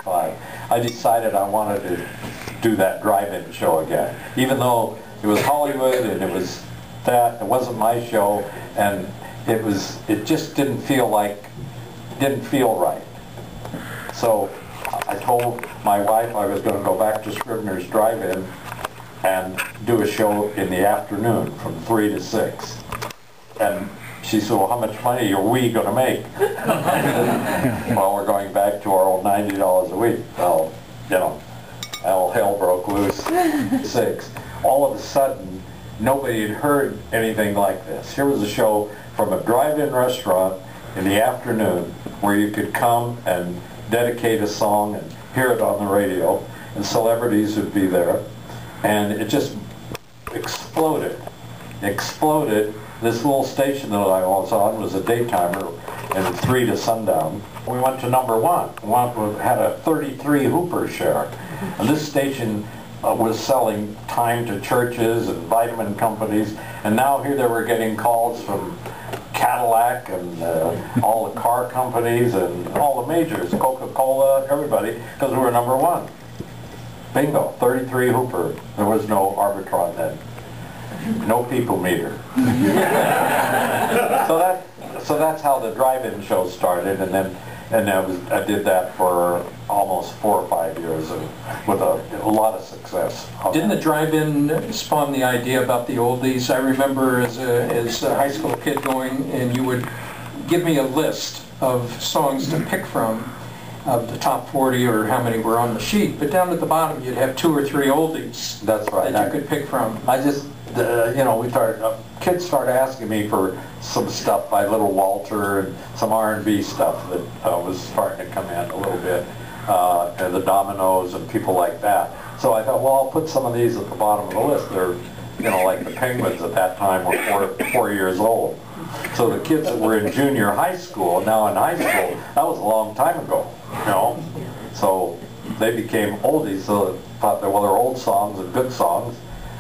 1965, I decided I wanted to do that drive-in show again. Even though it was Hollywood and it wasn't my show, and it just didn't feel right. So I told my wife I was going to go back to Scrivners Drive-in and do a show in the afternoon from 3 to 6. And she said, well, how much money are we going to make? Well, we're going back to our old $90 a week. Well, you know, all hell broke loose. 6. All of a sudden, nobody had heard anything like this. Here was a show from a drive-in restaurant in the afternoon where you could come and dedicate a song and hear it on the radio, and celebrities would be there. And it just exploded. This little station that I was on was a daytimer, and 3 to sundown. We went to #1. We had a 33 Hooper share. And this station was selling time to churches and vitamin companies. And now here they were getting calls from Cadillac and all the car companies and all the majors, Coca-Cola, everybody, because we were #1. Bingo, 33 Hooper. There was no Arbitron then. No people meter. So that's how the drive-in show started, and I did that for almost 4 or 5 years, and with a lot of success. Didn't the drive-in spawn the idea about the oldies? I remember as a high school kid going, and you would give me a list of songs to pick from, of the top 40 or how many were on the sheet, but down at the bottom you'd have 2 or 3 oldies. That's right. That you could pick from. I just, you know, kids started asking me for some stuff by Little Walter and some R&B stuff that was starting to come in a little bit, and the Dominoes and people like that. So I thought, well, I'll put some of these at the bottom of the list. They're, you know, like the Penguins at that time were 4 years old. So the kids that were in junior high school, now in high school, that was a long time ago, you know. So they became oldies, so I thought that, well, they're old songs and good songs.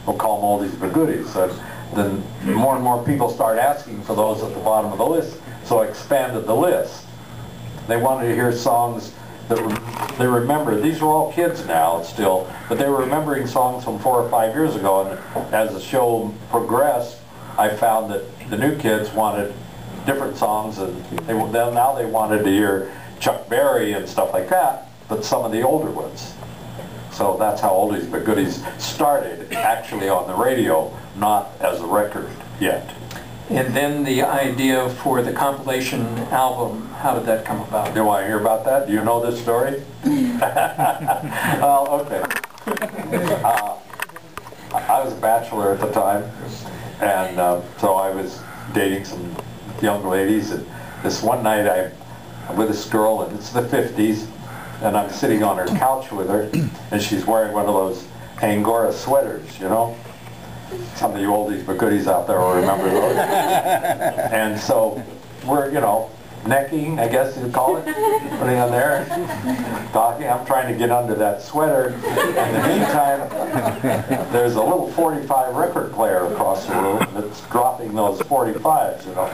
We'll call them oldies but goodies. And then more and more people started asking for those at the bottom of the list, so I expanded the list. They wanted to hear songs that they remember. These are all kids now still, but they were remembering songs from 4 or 5 years ago, and as the show progressed, I found that the new kids wanted different songs, and now they wanted to hear Chuck Berry and stuff like that, but some of the older ones. So that's how Oldies but Goodies started, actually on the radio, not as a record yet. And then the idea for the compilation album, how did that come about? Do you want to hear about that? Do you know this story? Well, okay. I was a bachelor at the time, and so I was dating some young ladies, and this one night I'm with this girl, and it's the 50s, and I'm sitting on her couch with her, and she's wearing one of those Angora sweaters, you know? Some of you oldies but goodies out there will remember those. And so we're, you know, necking, I guess you'd call it, putting on there, talking. I'm trying to get under that sweater. In the meantime, there's a little 45 record player across the room that's dropping those 45s, you know.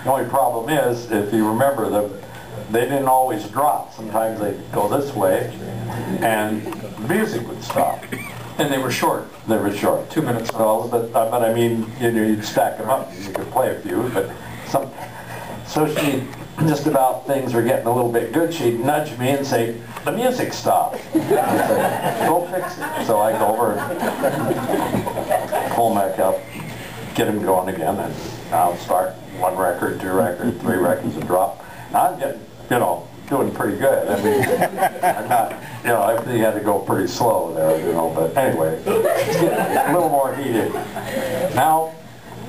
The only problem is, if you remember them, they didn't always drop. Sometimes they'd go this way, and the music would stop. And they were short. They were short. 2 minutes. Well, but I mean, you know, you'd stack them up. You could play a few, but so she, just about things were getting a little bit good, she'd nudge me and say, "The music stopped." I'd say, "Go fix it." So I go over and pull them back up, get them going again, and I'll start 1 record, 2 records, 3 records a drop. I'm getting, you know, doing pretty good. I mean, I'm not, you know, everything had to go pretty slow there, you know, but anyway, it's getting a little more heated. Now,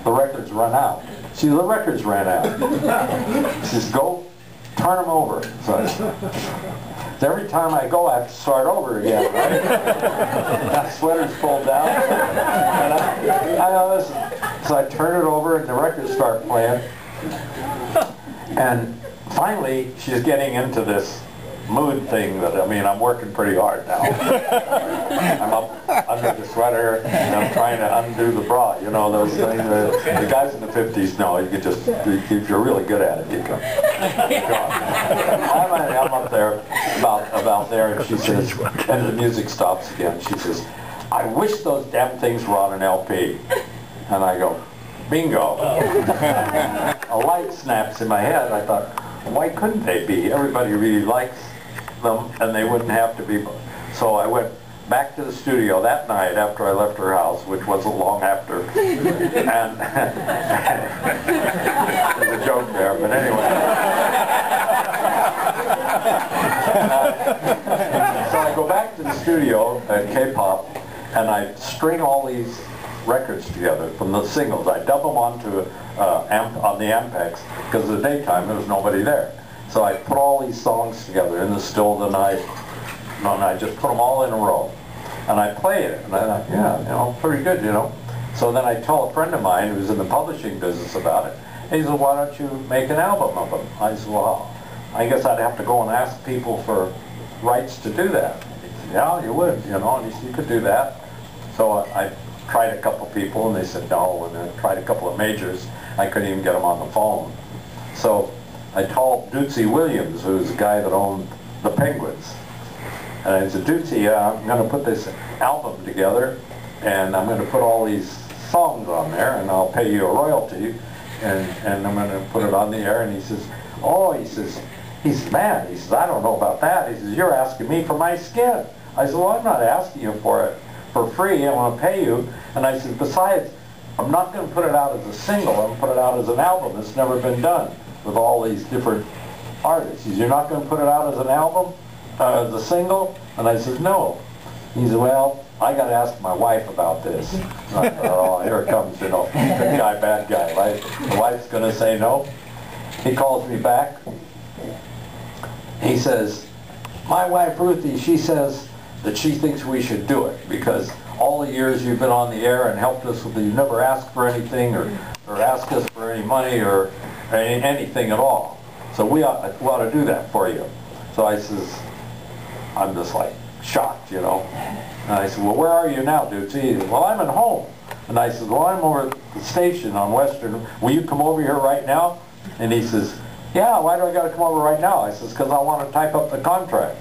the records run out. See, the records ran out. She says, "Go, turn them over." So every time I go, I have to start over again, right? That sweater's pulled down. And I know this. So I turn it over, and the records start playing. And finally, she's getting into this mood thing that, I mean, I'm working pretty hard now. I'm up under the sweater, and I'm trying to undo the bra, you know, those things. The guys in the 50s know, you can just, if you're really good at it, you can. I'm up there, about there, and she says, and the music stops again. She says, I wish those damn things were on an LP. And I go, bingo. A light snaps in my head. I thought, why couldn't they be? Everybody really likes them, and they wouldn't have to be. So I went back to the studio that night after I left her house, which wasn't long after. And there's a joke there, but anyway. So I go back to the studio at K-Pop, and I string all these records together from the singles. I dub them onto on the Ampex, because in the daytime there was nobody there. So I put all these songs together in the still of the night, and I just put them all in a row. And I play it, and I thought, yeah, you know, pretty good, you know. So then I tell a friend of mine who's in the publishing business about it. He said, why don't you make an album of them? I said, well, I guess I'd have to go and ask people for rights to do that. He said, yeah, you would, you know, and he said, you could do that. So I tried a couple people, and they said no, and I tried a couple of majors. I couldn't even get them on the phone. So I told Dootsy Williams, who's the guy that owned the Penguins, and I said, Dootsy, I'm going to put this album together, and I'm going to put all these songs on there, and I'll pay you a royalty, and I'm going to put it on the air. And he says, oh, he says, man, he says, I don't know about that. He says, you're asking me for my skin. I said, well, I'm not asking you for it for free. I want to pay you. And I said, besides, I'm not going to put it out as a single. I'm going to put it out as an album. It's never been done with all these different artists. He says, you're not going to put it out as an album, as a single? And I said, no. He said, well, I got to ask my wife about this. And I thought, oh, here it comes, you know, good guy, bad guy, right? The wife's going to say no. He calls me back. He says, my wife, Ruthie, she says that she thinks we should do it because all the years you've been on the air and helped us with it, you never asked for anything or asked us for any money or anything at all. So we ought to do that for you. So I says, I'm just like shocked, you know. And I said, well, where are you now, dude? He said, well, I'm at home. And I said, well, I'm over at the station on Western. Will you come over here right now? And he says, yeah, why do I got to come over right now? I says, because I want to type up the contract.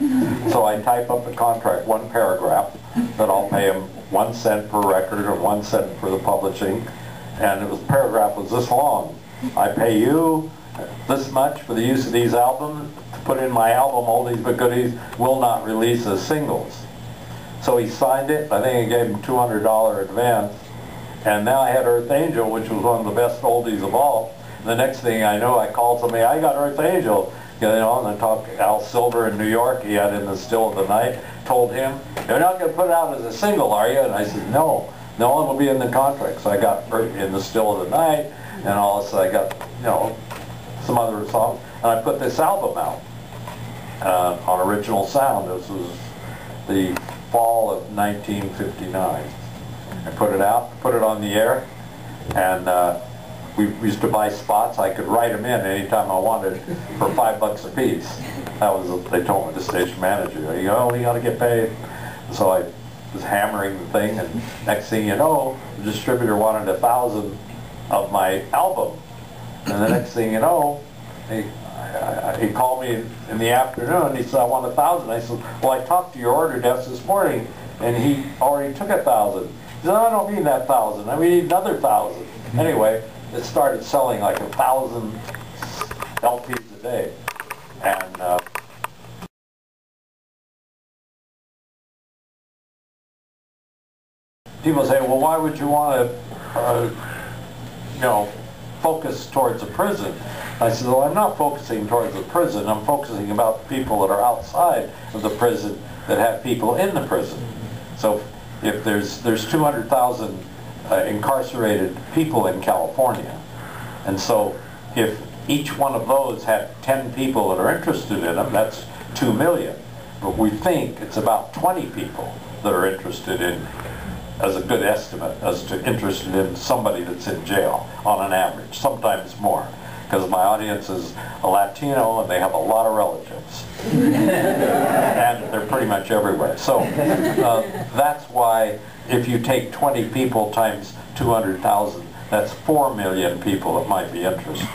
So I type up the contract, one paragraph, that I'll pay him 1 cent per record or 1 cent for the publishing. And the paragraph was this long. I pay you this much for the use of these albums, to put in my album, Oldies but Goodies, will not release as singles. So he signed it. I think I gave him $200 advance. And now I had Earth Angel, which was one of the best oldies of all. And the next thing I know, I called somebody, I got Earth Angel. You know, and I talked to Al Silver in New York. He had In the Still of the Night. Told him, you're not going to put it out as a single, are you? And I said, no. No one will be in the contract. So I got In the Still of the Night, and all of a sudden I got, you know, some other songs. And I put this album out on Original Sound. This was the fall of 1959. I put it out, put it on the air, and we used to buy spots. I could write them in anytime I wanted for $5 a piece. That was what they told me, the station manager. You know, you got to get paid. So I was hammering the thing, and next thing you know, the distributor wanted 1,000 of my album. And the next thing you know, he called me in the afternoon. He said, I want 1,000. I said, well, I talked to your order desk this morning, and he already took 1,000. He said, I don't mean that 1,000. I mean another 1,000. Anyway, it started selling like 1,000 LPs a day. And people say, well, why would you want to, you know, focus towards a prison? I said, well, I'm not focusing towards the prison. I'm focusing about people that are outside of the prison that have people in the prison. So if there's 200,000 incarcerated people in California, and so if each one of those had 10 people that are interested in them, that's 2 million. But we think it's about 20 people that are interested in, as a good estimate, as to interested in somebody that's in jail on an average, sometimes more. Because my audience is a Latino and they have a lot of relatives. And they're pretty much everywhere. So that's why if you take 20 people times 200,000, that's 4 million people that might be interested.